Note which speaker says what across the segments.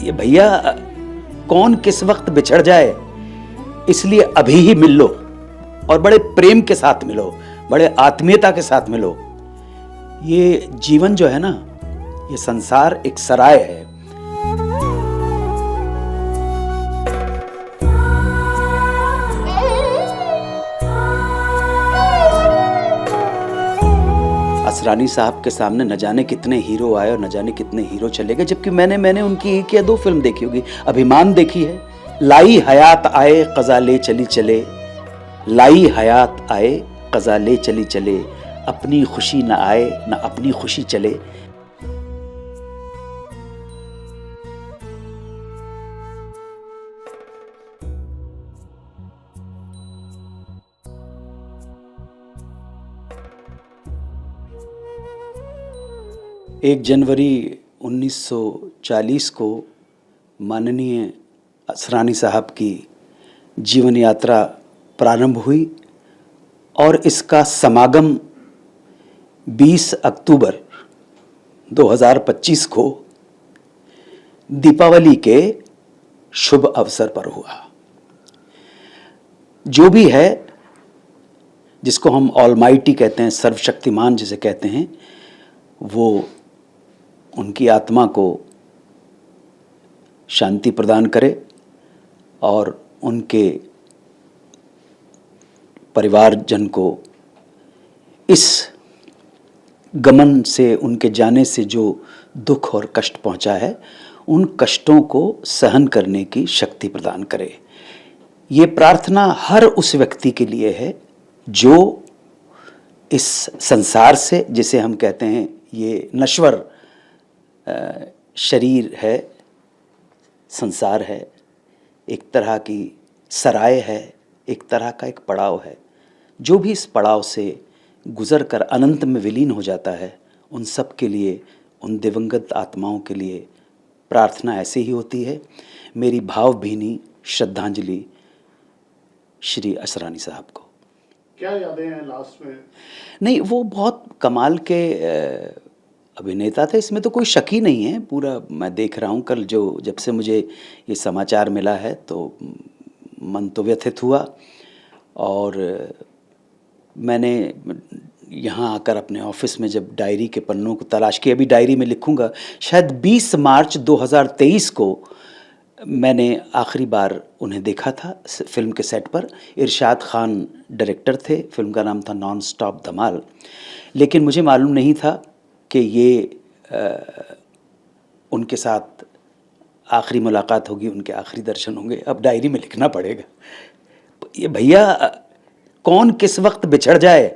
Speaker 1: ये भैया कौन किस वक्त बिछड़ जाए, इसलिए अभी ही मिल लो और बड़े प्रेम के साथ मिलो, बड़े आत्मीयता के साथ मिलो। ये जीवन जो है ना, ये संसार एक सराय है। असरानी साहब के सामने न जाने कितने हीरो आए और न जाने कितने हीरो चले गए, जबकि मैंने उनकी एक या दो फिल्म देखी होगी। अभिमान देखी है, लाई हयात आए कज़ा ले चली चले, लाई हयात आए कज़ा ले चली चले, अपनी खुशी न आए न अपनी खुशी चले। एक जनवरी 1940 को माननीय असरानी साहब की जीवन यात्रा प्रारंभ हुई और इसका समागम 20 अक्टूबर 2025 को दीपावली के शुभ अवसर पर हुआ। जो भी है, जिसको हम ऑलमाइटी कहते हैं, सर्वशक्तिमान जिसे कहते हैं, वो उनकी आत्मा को शांति प्रदान करे और उनके परिवारजन को इस गमन से, उनके जाने से जो दुख और कष्ट पहुंचा है, उन कष्टों को सहन करने की शक्ति प्रदान करे। ये प्रार्थना हर उस व्यक्ति के लिए है जो इस संसार से, जिसे हम कहते हैं ये नश्वर शरीर है, संसार है, एक तरह की सराय है, एक तरह का एक पड़ाव है। जो भी इस पड़ाव से गुजर कर अनंत में विलीन हो जाता है, उन सब के लिए, उन दिवंगत आत्माओं के लिए प्रार्थना ऐसे ही होती है। मेरी भावभीनी श्रद्धांजलि श्री असरानी साहब को।
Speaker 2: क्या यादें हैं लास्ट में?
Speaker 1: नहीं, वो बहुत कमाल के अभिनेता थे, इसमें तो कोई शक ही नहीं है। पूरा मैं देख रहा हूँ, कल जब से मुझे ये समाचार मिला है तो मन तो व्यथित हुआ। और मैंने यहाँ आकर अपने ऑफिस में जब डायरी के पन्नों को तलाश की, अभी डायरी में लिखूँगा, शायद 20 मार्च 2023 को मैंने आखिरी बार उन्हें देखा था फिल्म के सेट पर। इरशाद खान डायरेक्टर थे, फिल्म का नाम था नॉन स्टॉप धमाल। लेकिन मुझे मालूम नहीं था कि ये उनके साथ आखिरी मुलाकात होगी, उनके आखिरी दर्शन होंगे। अब डायरी में लिखना पड़ेगा। ये भैया कौन किस वक्त बिछड़ जाए,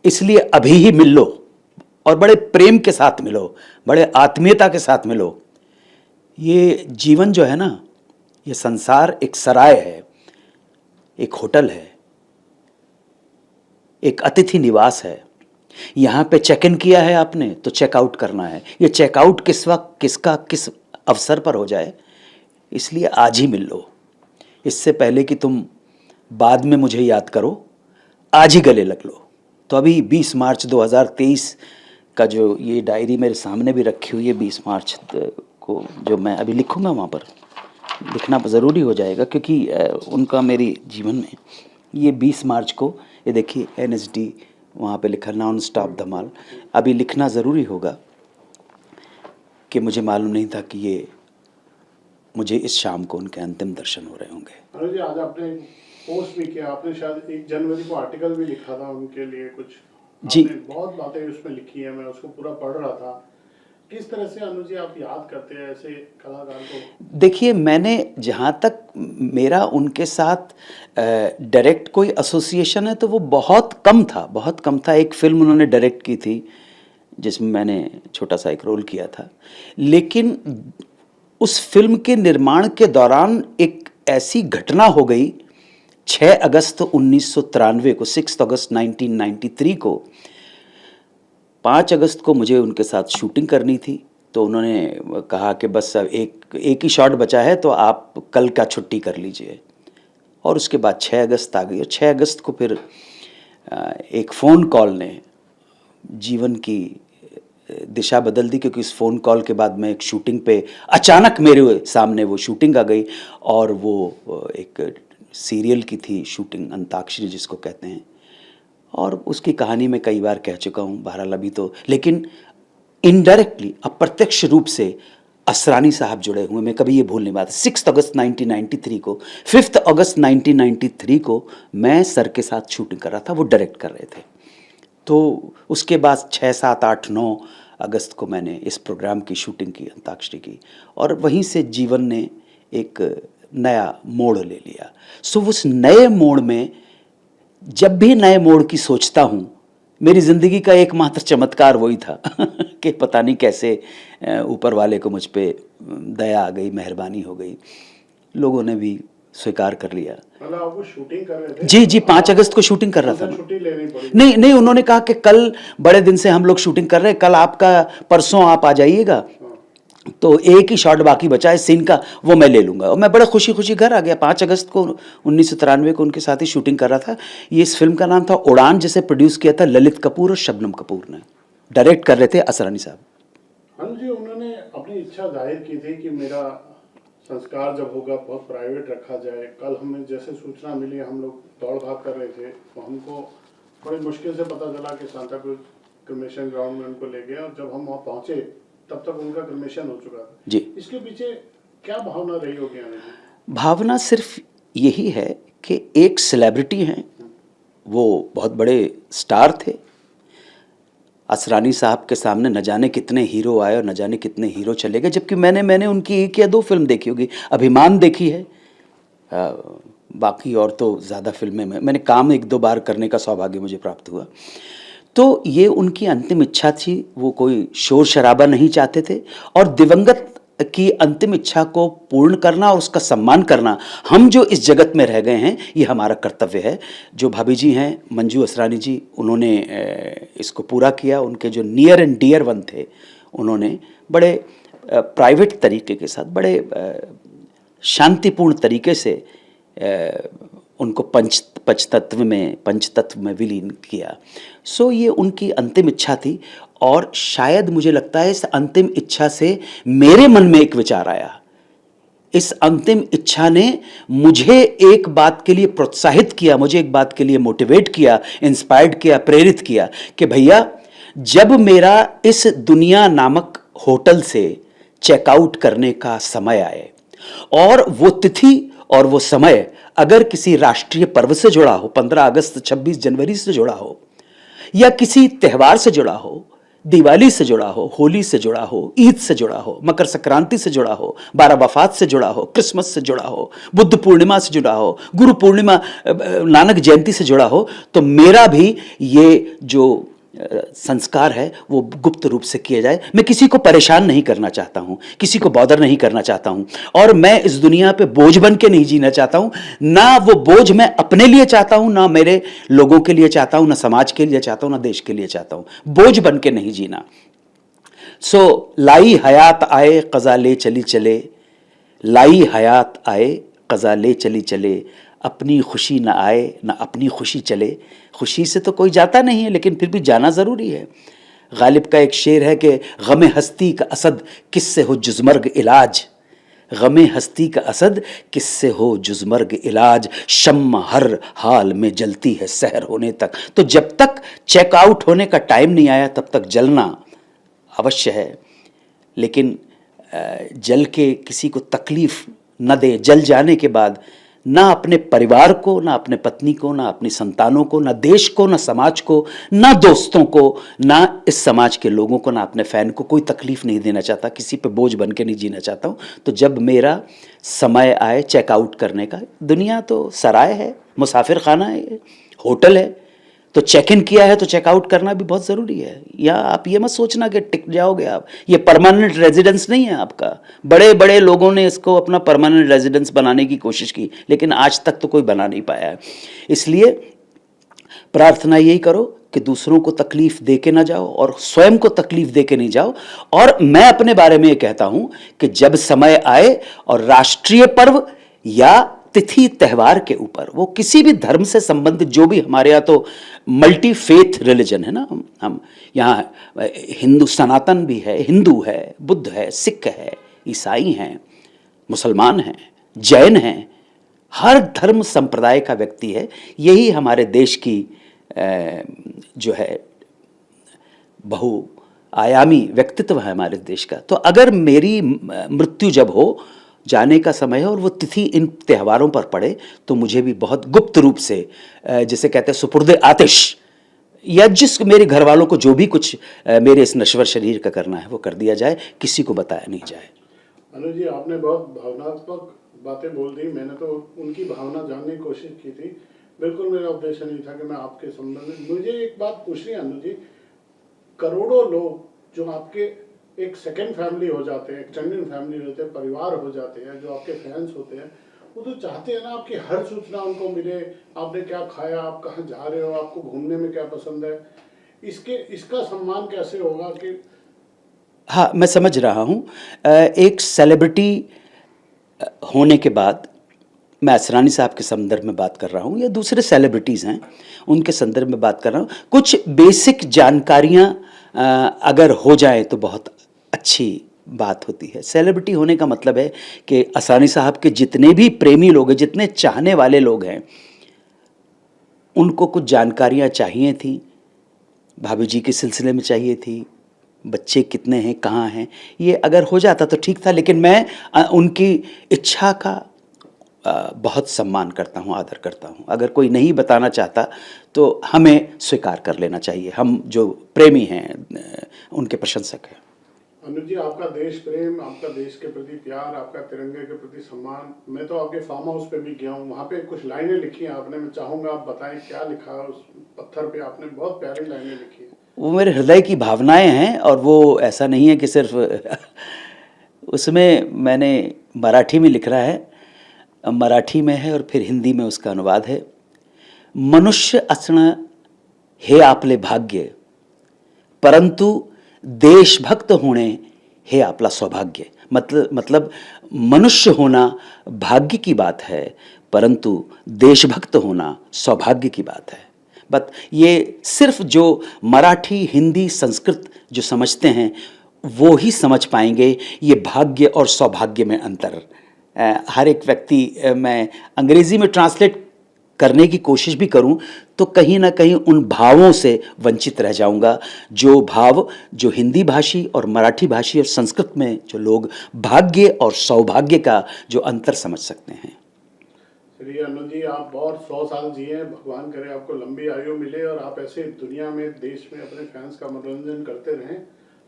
Speaker 1: इसलिए अभी ही मिल लो और बड़े प्रेम के साथ मिलो, बड़े आत्मीयता के साथ मिलो। ये जीवन जो है ना, ये संसार एक सराय है, एक होटल है, एक अतिथि निवास है। यहाँ पे चेक इन किया है आपने तो चेकआउट करना है। ये चेकआउट किस वक्त, किसका, किस अवसर पर हो जाए, इसलिए आज ही मिल लो। इससे पहले कि तुम बाद में मुझे याद करो, आज ही गले लग लो। तो अभी 20 मार्च 2023 का जो ये डायरी मेरे सामने भी रखी हुई है, 20 मार्च को जो मैं अभी लिखूँगा, वहाँ पर लिखना ज़रूरी हो जाएगा, क्योंकि उनका मेरी जीवन में ये 20 मार्च को, ये देखिए NSD वहाँ पे लिखा नॉन स्टॉप धमाल, अभी लिखना ज़रूरी होगा कि मुझे मालूम नहीं था कि ये मुझे इस शाम को उनके अंतिम दर्शन हो रहे होंगे।
Speaker 2: अनुज जी, आज आपने पोस्ट भी किया, आपने शायद 1 जनवरी को आर्टिकल भी लिखा था उनके लिए कुछ।
Speaker 1: जी,
Speaker 2: आपने बहुत बातें उसमें लिखी हैं, मैं उसको पूरा पढ़ रहा था। किस तरह से अनुज जी आप याद करते हैं ऐसे कलाकार को?
Speaker 1: देखिए, मैंने जहाँ तक मेरा उनके साथ डायरेक्ट कोई एसोसिएशन है तो वो बहुत कम था। एक फिल्म उन्होंने डायरेक्ट की थी जिसमें मैंने छोटा सा एक रोल किया था। लेकिन उस फिल्म के निर्माण के दौरान एक ऐसी घटना हो गई, 6 अगस्त 1993 को, 6 अगस्त 1993 को, 5 अगस्त को मुझे उनके साथ शूटिंग करनी थी। तो उन्होंने कहा कि बस अब एक ही शॉट बचा है तो आप कल का छुट्टी कर लीजिए। और उसके बाद 6 अगस्त आ गई और 6 अगस्त को फिर एक फ़ोन कॉल ने जीवन की दिशा बदल दी, क्योंकि इस फ़ोन कॉल के बाद मैं एक शूटिंग पे अचानक मेरे सामने वो शूटिंग आ गई, और वो एक सीरियल की थी शूटिंग, अंताक्षरी जिसको कहते हैं, और उसकी कहानी मैं कई बार कह चुका हूँ बहरहाल अभी तो, लेकिन इनडायरेक्टली अप्रत्यक्ष रूप से असरानी साहब जुड़े हुए, मैं कभी ये भूल नहीं पाता। 6 अगस्त 1993 को, 5 अगस्त 1993 को मैं सर के साथ शूटिंग कर रहा था, वो डायरेक्ट कर रहे थे। तो उसके बाद 6, 7, 8, 9 अगस्त को मैंने इस प्रोग्राम की शूटिंग की, अंताक्षरी की, और वहीं से जीवन ने एक नया मोड़ ले लिया। सो उस नए मोड़ में, जब भी नए मोड़ की सोचता हूँ, मेरी ज़िंदगी का एकमात्र चमत्कार वही था कि पता नहीं कैसे ऊपर वाले को मुझ पे दया आ गई, मेहरबानी हो गई, लोगों ने भी स्वीकार कर लिया।
Speaker 2: मतलब आप वो शूटिंग कर रहे थे?
Speaker 1: जी जी, 5 अगस्त को शूटिंग कर रहा था।
Speaker 2: छुट्टी लेनी पड़ी?
Speaker 1: नहीं नहीं, उन्होंने कहा कि कल बड़े दिन से हम लोग शूटिंग कर रहे हैं, कल आपका, परसों आप आ जाइएगा, तो एक ही शॉट बाकी बचा है सीन का, वो मैं ले लूँगा। और मैं बड़ा खुशी खुशी घर आ गया। 5 अगस्त को 1993 को उनके साथ ही शूटिंग कर रहा था। ये इस फिल्म का नाम था उड़ान, जिसे प्रोड्यूस किया था ललित कपूर और शबनम कपूर ने, डायरेक्ट कर रहे थे असरानी साहब।
Speaker 2: हाँ जी, उन्होंने अपनी इच्छा जाहिर की थी कि मेरा संस्कार जब होगा बहुत प्राइवेट रखा जाए। कल हमें जैसे सूचना मिली, हम लोग दौड़ भाग कर रहे थे, तो हमको बड़ी मुश्किल से पता चला कि सांता क्रूज क्रिमेशन ग्राउंड में उनको ले गए, और जब हम वहाँ पहुँचे तब तक उनका क्रिमेशन हो चुका था।
Speaker 1: जी,
Speaker 2: इसके पीछे क्या भावना रही होगी आने की?
Speaker 1: भावना सिर्फ यही है कि एक सेलिब्रिटी हैं, वो बहुत बड़े स्टार थे, असरानी साहब के सामने न जाने कितने हीरो आए और न जाने कितने हीरो चले गए, जबकि मैंने उनकी 1 या 2 फिल्म देखी होगी। अभिमान देखी है, बाकी और तो ज़्यादा फिल्में मैंने काम 1-2 बार करने का सौभाग्य मुझे प्राप्त हुआ। तो ये उनकी अंतिम इच्छा थी, वो कोई शोर शराबा नहीं चाहते थे, और दिवंगत की अंतिम इच्छा को पूर्ण करना और उसका सम्मान करना, हम जो इस जगत में रह गए हैं, ये हमारा कर्तव्य है। जो भाभी जी हैं, मंजू असरानी जी, उन्होंने इसको पूरा किया। उनके जो नियर एंड डियर वन थे, उन्होंने बड़े प्राइवेट तरीके के साथ, बड़े शांतिपूर्ण तरीके से उनको पंचतत्व में विलीन किया। सो ये उनकी अंतिम इच्छा थी, और शायद मुझे लगता है इस अंतिम इच्छा से मेरे मन में एक विचार आया। इस अंतिम इच्छा ने मुझे एक बात के लिए प्रोत्साहित किया, मुझे एक बात के लिए मोटिवेट किया, इंस्पायर्ड किया, प्रेरित किया कि भैया, जब मेरा इस दुनिया नामक होटल से चेकआउट करने का समय आए, और वो तिथि और वो समय अगर किसी राष्ट्रीय पर्व से जुड़ा हो, 15 अगस्त 26 जनवरी से जुड़ा हो, या किसी त्यौहार से जुड़ा हो, दिवाली से जुड़ा हो, होली से जुड़ा हो, ईद से जुड़ा हो, मकर संक्रांति से जुड़ा हो, 12 वफात से जुड़ा हो, क्रिसमस से जुड़ा हो, बुद्ध पूर्णिमा से जुड़ा हो, गुरु पूर्णिमा, नानक जयंती से जुड़ा हो, तो मेरा भी ये जो संस्कार है वो गुप्त रूप से किया जाए। मैं किसी को परेशान नहीं करना चाहता हूँ, किसी को बॉदर नहीं करना चाहता हूँ, और मैं इस दुनिया पे बोझ बन के नहीं जीना चाहता हूँ। ना वो बोझ मैं अपने लिए चाहता हूँ, ना मेरे लोगों के लिए चाहता हूँ, ना समाज के लिए चाहता हूँ, ना देश के लिए चाहता हूँ। बोझ बन के नहीं जीना। सो लाई हयात आए क़ज़ा ले चली चले, लाई हयात आए क़ज़ा ले चली चले, अपनी खुशी ना आए ना अपनी खुशी चले। खुशी से तो कोई जाता नहीं है, लेकिन फिर भी जाना ज़रूरी है। गालिब का एक शेर है कि गमे हस्ती का असद किससे हो जुज़मर्ग इलाज, गमे हस्ती का असद किससे हो जुज़मर्ग इलाज, शम्मा हर हाल में जलती है सहर होने तक। तो जब तक चेकआउट होने का टाइम नहीं आया, तब तक जलना अवश्य है, लेकिन जल के किसी को तकलीफ़ न दे। जल जाने के बाद ना अपने परिवार को, ना अपने पत्नी को, ना अपनी संतानों को, ना देश को, ना समाज को, ना दोस्तों को, ना इस समाज के लोगों को, ना अपने फ़ैन को कोई तकलीफ़ नहीं देना चाहता, किसी पे बोझ बन के नहीं जीना चाहता हूँ। तो जब मेरा समय आए चेकआउट करने का, दुनिया तो सराय है, मुसाफिर खाना है, होटल है, तो चेक इन किया है तो चेकआउट करना भी बहुत ज़रूरी है। या आप ये मत सोचना कि टिक जाओगे आप, ये परमानेंट रेजिडेंस नहीं है आपका। बड़े बड़े लोगों ने इसको अपना परमानेंट रेजिडेंस बनाने की कोशिश की, लेकिन आज तक तो कोई बना नहीं पाया है। इसलिए प्रार्थना यही करो कि दूसरों को तकलीफ़ दे के ना जाओ और स्वयं को तकलीफ़ दे के नहीं जाओ। और मैं अपने बारे में ये कहता हूँ कि जब समय आए और राष्ट्रीय पर्व या तिथि त्यौहार के ऊपर, वो किसी भी धर्म से संबंधित जो भी, हमारे यहाँ तो मल्टी फेथ रिलीजन है ना, हम यहाँ हिंदू सनातन भी है, हिंदू है, बुद्ध है, सिख है, ईसाई हैं, मुसलमान हैं, जैन हैं, हर धर्म संप्रदाय का व्यक्ति है। यही हमारे देश की जो है बहुआयामी व्यक्तित्व है हमारे देश का। तो अगर मेरी मृत्यु जब हो, जाने का समय है और वो तिथि इन त्योहारों पर पड़े, तो मुझे भी बहुत गुप्त रूप से, जिसे कहते हैं सुपुर्दे आतिश, या जिस मेरे घर वालों को जो भी कुछ मेरे इस नश्वर शरीर का करना है वो कर दिया जाए, किसी को बताया नहीं जाए।
Speaker 2: अनुज जी, आपने बहुत भावनात्मक बातें बोल दी। मैंने तो उनकी भावना जानने की कोशिश की थी। बिल्कुल मेरा उद्देश्य नहीं था कि मैं आपके संबंध में, मुझे एक बात पूछनी है अनुज जी, करोड़ों लोग जो आपके एक सेकंड फैमिली हो जाते हैं, एक्सटेंडेड फैमिली होते हैं, परिवार हो जाते हैं, जो आपके फैंस होते हैं, वो तो चाहते हैं ना आपकी हर सूचना उनको मिले। आपने क्या खाया, आप कहाँ जा रहे हो, आपको घूमने में क्या पसंद है, इसका सम्मान कैसे होगा कि?
Speaker 1: हाँ, मैं समझ रहा हूँ। एक सेलिब्रिटी होने के बाद, मैं असरानी साहब के संदर्भ में बात कर रहा हूँ या दूसरे सेलिब्रिटीज़ हैं उनके संदर्भ में बात कर रहा हूँ, कुछ बेसिक जानकारियाँ अगर हो जाए तो बहुत अच्छी बात होती है। सेलिब्रिटी होने का मतलब है कि असरानी साहब के जितने भी प्रेमी लोग हैं, जितने चाहने वाले लोग हैं, उनको कुछ जानकारियाँ चाहिए थी, भाभी जी के सिलसिले में चाहिए थी, बच्चे कितने हैं, कहाँ हैं, ये अगर हो जाता तो ठीक था। लेकिन मैं उनकी इच्छा का बहुत सम्मान करता हूँ, आदर करता हूँ। अगर कोई नहीं बताना चाहता तो हमें स्वीकार कर लेना चाहिए। हम जो प्रेमी हैं, उनके प्रशंसक हैं।
Speaker 2: अनुज जी, आपका देश प्रेम, आपका देश के प्रति प्यार, आपका तिरंगे के प्रति सम्मान, मैं तो आपके फार्म हाउस पे भी गया हूँ, वहाँ पे कुछ लाइनें लिखी हैं आपने, मैं चाहूँगा आप बताएं क्या लिखा है उस पत्थर पे। आपने बहुत प्यारी लाइनें लिखी है।
Speaker 1: वो मेरे हृदय की भावनाएं हैं, और वो ऐसा नहीं है कि सिर्फ उसमें मैंने मराठी में लिख रहा है, मराठी में है और फिर हिंदी में उसका अनुवाद है। मनुष्य असणं हे आपले भाग्य, परंतु देशभक्त होणे हे आपला सौभाग्य। मतलब मनुष्य होना भाग्य की बात है, परंतु देशभक्त होना सौभाग्य की बात है। बट ये सिर्फ जो मराठी, हिंदी, संस्कृत जो समझते हैं वो ही समझ पाएंगे ये भाग्य और सौभाग्य में अंतर। हर एक व्यक्ति, मैं अंग्रेजी में ट्रांसलेट करने की कोशिश भी करूं तो कहीं ना कहीं उन भावों से वंचित रह जाऊंगा, जो भाव जो हिंदी भाषी और मराठी भाषी और संस्कृत में जो लोग भाग्य और सौभाग्य का जो अंतर समझ सकते हैं।
Speaker 2: चलिए अनुज जी, आप बहुत 100 साल जिए, भगवान करे आपको लंबी आयु मिले और आप ऐसे दुनिया में, देश में अपने फैंस का मनोरंजन करते रहें।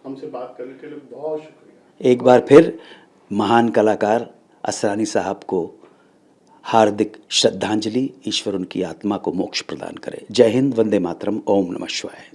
Speaker 2: हमसे बात करने के लिए बहुत शुक्रिया।
Speaker 1: एक बार फिर महान कलाकार असरानी साहब को हार्दिक श्रद्धांजलि। ईश्वर उनकी आत्मा को मोक्ष प्रदान करे। जय हिंद, वंदे मातरम, ओम नमः शिवाय।